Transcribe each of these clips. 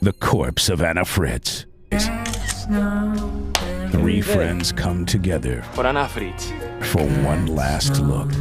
The corpse of Anna Fritz. Three friends come together For Anna Fritz. for one last look.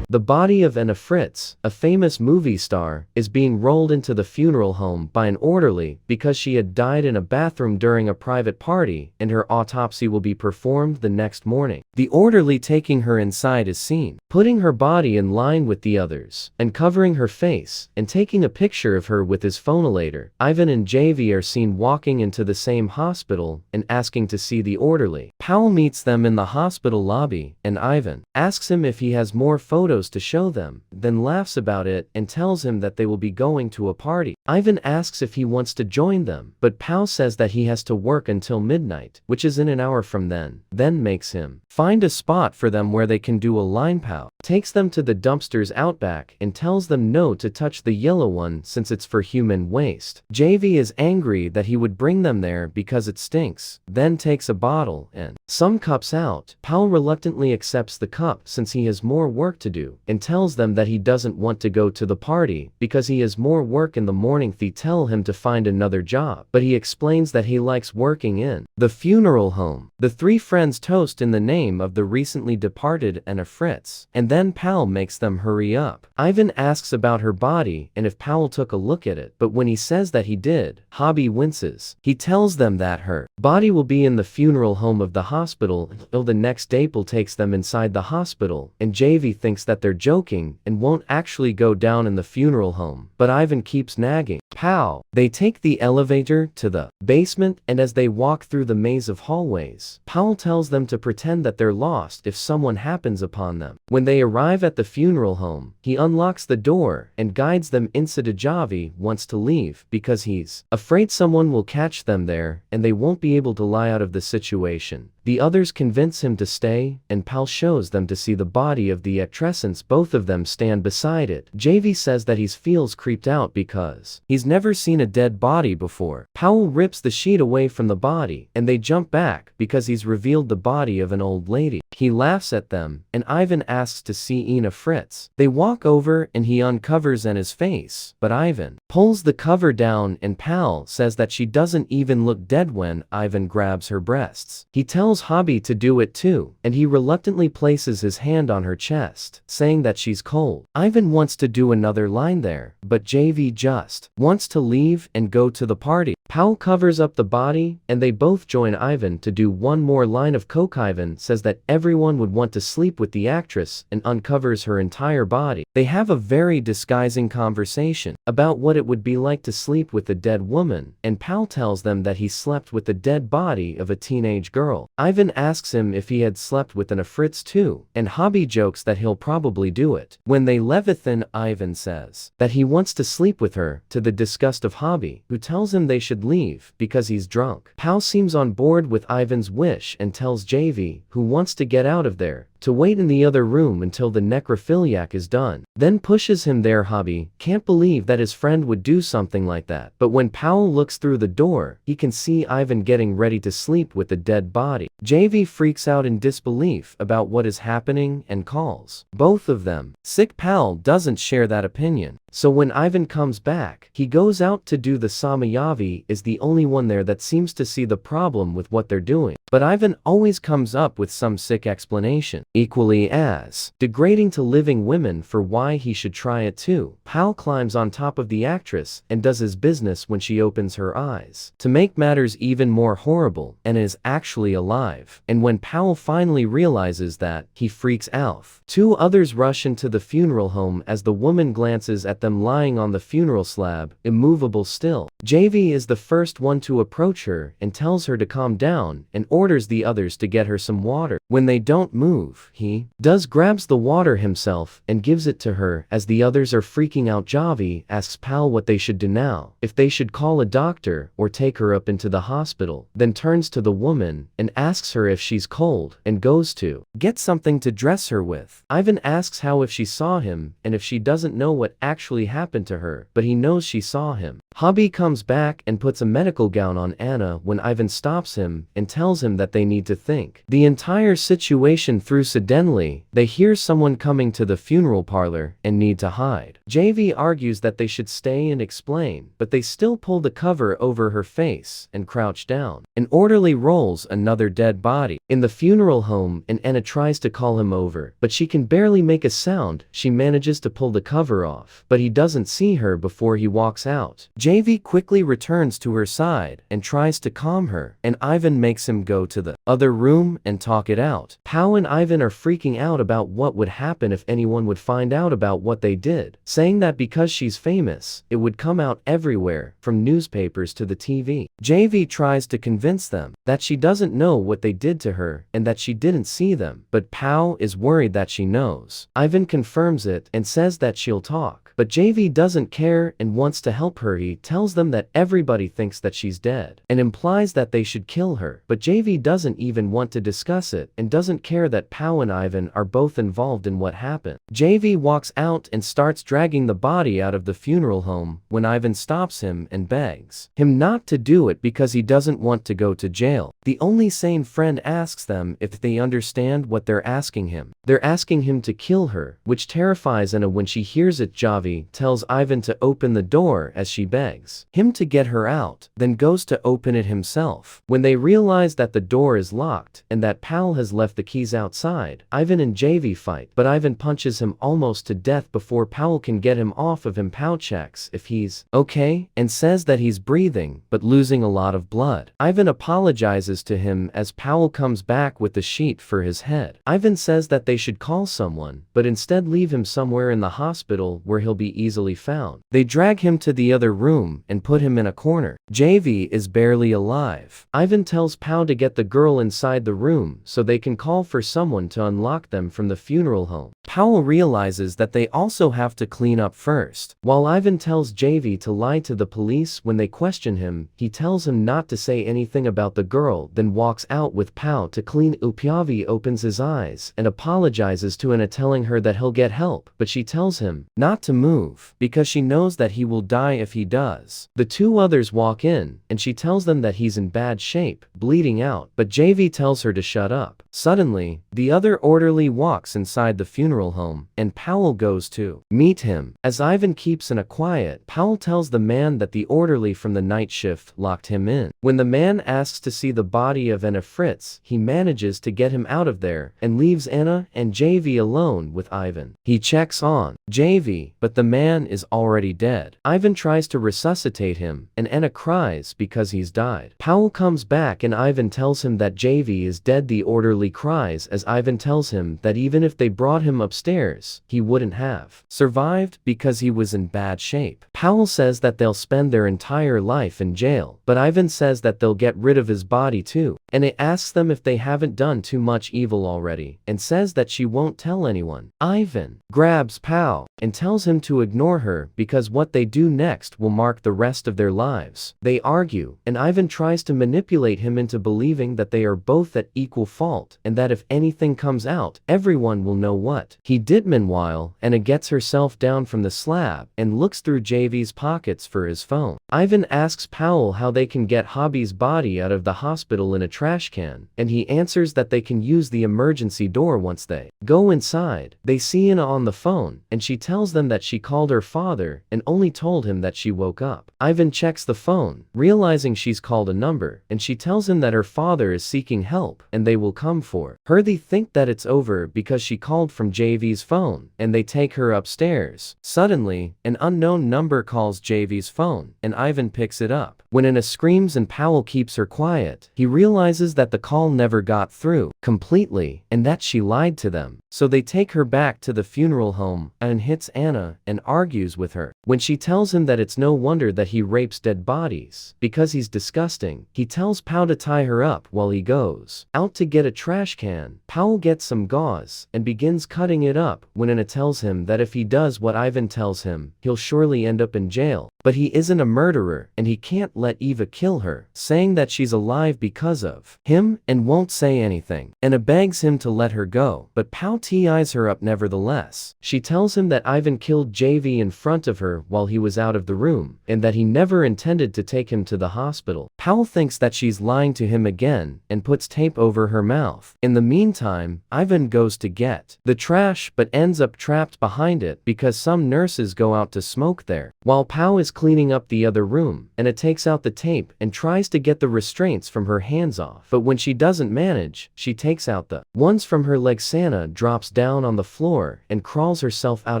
The body of Anna Fritz, a famous movie star, is being rolled into the funeral home by an orderly because she had died in a bathroom during a private party, and her autopsy will be performed the next morning. The orderly taking her inside is seen, putting her body in line with the others, and covering her face, and taking a picture of her with his phonoloator. Ivan and JV are seen walking into the same hospital and asking to see the orderly. Powell meets them in the hospital lobby, and Ivan asks him if he has more photos to show them, then laughs about it and tells him that they will be going to a party. Ivan asks if he wants to join them, but Powell says that he has to work until midnight, which is in an hour from then makes him find a spot for them where they can do a line. Powell takes them to the dumpsters out back and tells them no to touch the yellow one since it's for human waste. JV is angry that he would bring them there because it stinks, then takes a bottle and some cups out. Powell reluctantly accepts the cup since he has more work to do, and tells them that he doesn't want to go to the party because he has more work in the morning. They tell him to find another job, but he explains that he likes working in the funeral home. The three friends toast in the name of the recently departed Anna Fritz, and then Powell makes them hurry up. Ivan asks about her body and if Powell took a look at it, but when he says that he did, Hobby winces. He tells them that her body will be in the funeral home of the hospital until the next day. Powell takes them inside the hospital, and JV thinks that they're joking and won't actually go down in the funeral home, but Ivan keeps nagging Powell. They take the elevator to the basement, and as they walk through the maze of hallways, Powell tells them to pretend that they're lost if someone happens upon them. When they arrive at the funeral home, he unlocks the door and guides them inside. Javi wants to leave because he's afraid someone will catch them there and they won't be able to lie out of the situation. The others convince him to stay, and Powell shows them to see the body of the actress. Both of them stand beside it. JV says that he feels creeped out because he's never seen a dead body before. Powell rips the sheet away from the body, and they jump back because he's revealed the body of an old lady. He laughs at them, and Ivan asks to see Anna Fritz. They walk over and he uncovers Anna's face, but Ivan pulls the cover down, and Powell says that she doesn't even look dead when Ivan grabs her breasts. He tells Hobby to do it too, and he reluctantly places his hand on her chest, saying that she's cold. Ivan wants to do another line there, but JV just wants to leave and go to the party. Powell covers up the body, and they both join Ivan to do one more line of coke. Ivan says that everyone would want to sleep with the actress and uncovers her entire body. They have a very disguising conversation about what it would be like to sleep with a dead woman, and Powell tells them that he slept with the dead body of a teenage girl. Ivan asks him if he had slept with Anna Fritz too, and Hobby jokes that he'll probably do it. When they leviathan, Ivan says that he wants to sleep with her, to the disgust of Hobby, who tells him they should leave because he's drunk. Powell seems on board with Ivan's wish and tells JV, who wants to get out of there, to wait in the other room until the necrophiliac is done, then pushes him there. Hobby can't believe that his friend would do something like that, but when Powell looks through the door, he can see Ivan getting ready to sleep with the dead body. JV freaks out in disbelief about what is happening and calls both of them sick. Powell doesn't share that opinion, so when Ivan comes back, he goes out to do the Samayavi is the only one there that seems to see the problem with what they're doing, but Ivan always comes up with some sick explanation, equally as degrading to living women, for why he should try it too. Powell climbs on top of the actress and does his business when she opens her eyes. To make matters even more horrible, Anna is actually alive, and when Powell finally realizes that, he freaks out. Two others rush into the funeral home as the woman glances at them lying on the funeral slab, immovable still. JV is the first one to approach her and tells her to calm down and orders the others to get her some water. When they don't move, he grabs the water himself and gives it to her. As the others are freaking out, Javi asks Powell what they should do now, if they should call a doctor or take her up into the hospital, then turns to the woman and asks her if she's cold and goes to get something to dress her with. Ivan asks how if she saw him and if she doesn't know what actually happened to her, but he knows she saw him. Hobby comes back and puts a medical gown on Anna when Ivan stops him and tells him that they need to think the entire situation through. Suddenly, they hear someone coming to the funeral parlor and need to hide. JV argues that they should stay and explain, but they still pull the cover over her face and crouch down. An orderly rolls another dead body in the funeral home and Anna tries to call him over, but she can barely make a sound. She manages to pull the cover off, but he doesn't see her before he walks out. JV quickly returns to her side and tries to calm her, and Ivan makes him go to the other room and talk it out. Pao and Ivan are freaking out about what would happen if anyone would find out about what they did, saying that because she's famous, it would come out everywhere, from newspapers to the TV. JV tries to convince them that she doesn't know what they did to her and that she didn't see them, but Pao is worried that she knows. Ivan confirms it and says that she'll talk, but JV doesn't care and wants to help her. He tells them that everybody thinks that she's dead and implies that they should kill her, but JV doesn't even want to discuss it and doesn't care that Pao and Ivan are both involved in what happened. JV walks out and starts dragging the body out of the funeral home when Ivan stops him and begs him not to do it because he doesn't want to go to jail. The only sane friend asks them if they understand what they're asking him. They're asking him to kill her, which terrifies Anna. When she hears it, Javi tells Ivan to open the door as she begs him to get her out, then goes to open it himself. When they realize that the door is locked and that Pal has left the keys outside, Ivan and JV fight, but Ivan punches him almost to death before Powell can get him off of him. Powell checks if he's okay and says that he's breathing but losing a lot of blood. Ivan apologizes to him as Powell comes back with the sheet for his head. Ivan says that they should call someone, but instead leave him somewhere in the hospital where he'll be easily found. They drag him to the other room and put him in a corner. JV is barely alive. Ivan tells Powell to get the girl inside the room so they can call for someone to unlock them from the funeral home. Powell realizes that they also have to clean up first. While Ivan tells JV to lie to the police when they question him, he tells him not to say anything about the girl, then walks out with Powell to clean up. Javi opens his eyes and apologizes to Anna, telling her that he'll get help, but she tells him not to move because she knows that he will die if he does. The two others walk in and she tells them that he's in bad shape, bleeding out, but JV tells her to shut up. Suddenly, the other orderly walks inside the funeral home and Powell goes to meet him. As Ivan keeps Anna quiet, Powell tells the man that the orderly from the night shift locked him in. When the man asks to see the body of Anna Fritz, he manages to get him out of there and leaves Anna and JV alone with Ivan. He checks on JV, but the man is already dead. Ivan tries to resuscitate him and Anna cries because he's died. Powell comes back and Ivan tells him that JV is dead. The orderly cries as Ivan tells him that even if they brought him upstairs, he wouldn't have survived because he was in bad shape. Powell says that they'll spend their entire life in jail, but Ivan says that they'll get rid of his body too. And it asks them if they haven't done too much evil already, and says that she won't tell anyone. Ivan grabs Powell and tells him to ignore her because what they do next will mark the rest of their lives. They argue, and Ivan tries to manipulate him into believing that they are both at equal fault, and that if anything comes out, everyone will know what he did. Meanwhile, Anna gets herself down from the slab and looks through JV's pockets for his phone. Ivan asks Powell how they can get Hobby's body out of the hospital in a trash can, and he answers that they can use the emergency door. Once they go inside, they see Anna on the phone, and she tells them that she called her father and only told him that she woke up. Ivan checks the phone, realizing she's called a number, and she tells him that her father is seeking help and they will come for her. They think that it's over because she called from JV's phone, and they take her upstairs. Suddenly, an unknown number calls JV's phone, and Ivan picks it up. When Anna screams and Powell keeps her quiet, he realizes that the call never got through completely and that she lied to them. So they take her back to the funeral home and hits Anna and argues with her. When she tells him that it's no wonder that he rapes dead bodies because he's disgusting, he tells Powell to tie her up while he goes out to get a trash can. Powell gets some gauze and begins cutting it up when Anna tells him that if he does what Ivan tells him, he'll surely end up in jail. but he isn't a murderer and he can't let Eva kill her, saying that she's alive because of him and won't say anything. Anna begs him to let her go, but Pao ties her up nevertheless. She tells him that Ivan killed JV in front of her while he was out of the room, and that he never intended to take him to the hospital. Powell thinks that she's lying to him again and puts tape over her mouth. In the meantime, Ivan goes to get the trash but ends up trapped behind it because some nurses go out to smoke there. While Powell is cleaning up the other room, Anna takes out the tape and tries to get the restraints from her hands off, but when she doesn't manage, she takes out the ones from her leg. Sana drops down on the floor and crawls herself out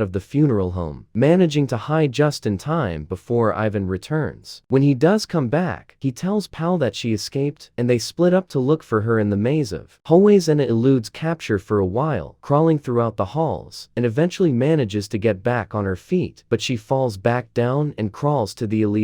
of the funeral home, managing to hide just in time before Ivan returns. When he does come back, he tells Powell that she escaped and they split up to look for her in the maze of hallways. Anna eludes capture for a while, crawling throughout the halls, and eventually manages to get back on her feet, but she falls back down and crawls to the elevator.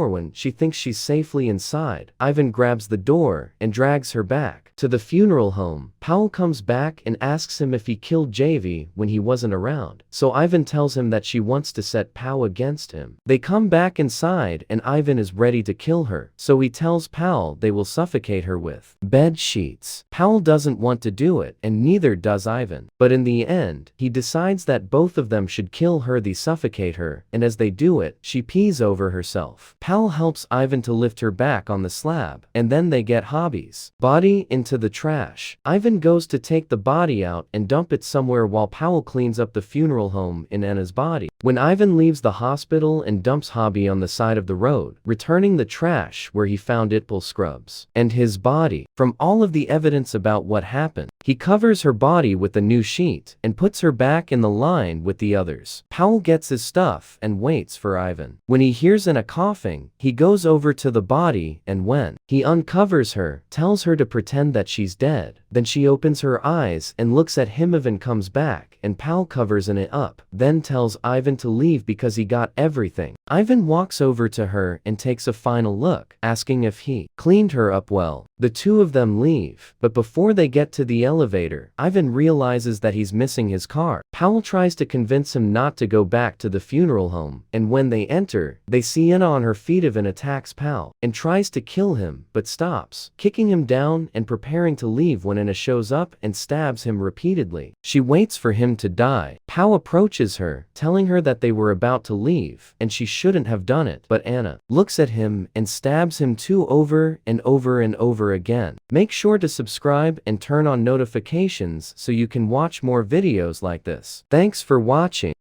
When she thinks she's safely inside, Ivan grabs the door and drags her back to the funeral home. Powell comes back and asks him if he killed JV when he wasn't around, so Ivan tells him that she wants to set Powell against him. They come back inside and Ivan is ready to kill her, so he tells Powell they will suffocate her with bed sheets. Powell doesn't want to do it, and neither does Ivan, but in the end, he decides that both of them should kill her. They suffocate her, and as they do it, she pees over herself. Powell helps Ivan to lift her back on the slab, and then they get Hobby's body into the trash. Ivan goes to take the body out and dump it somewhere while Powell cleans up the funeral home in Anna's body. When Ivan leaves the hospital and dumps Hobby on the side of the road, returning the trash where he found Itpal scrubs and his body. From all of the evidence about what happened, he covers her body with a new sheet and puts her back in the line with the others. Powell gets his stuff and waits for Ivan. When he hears Anna coughing, he goes over to the body and when he uncovers her, tells her to pretend that she's dead. Then she opens her eyes and looks at him. Ivan comes back and Powell covers Anna up, then tells Ivan to leave because he got everything. Ivan walks over to her and takes a final look, asking if he cleaned her up well. The two of them leave, but before they get to the elevator, Ivan realizes that he's missing his car. Powell tries to convince him not to go back to the funeral home, and when they enter, they see Anna on her feet. Ivan attacks Powell and tries to kill him, but stops, kicking him down and preparing to leave when Anna shows up and stabs him repeatedly. She waits for him to die. Powell approaches her, telling her that they were about to leave, and she shouldn't have done it, but Anna looks at him and stabs him too over and over and over again. Make sure to subscribe and turn on notifications so you can watch more videos like this. Thanks for watching.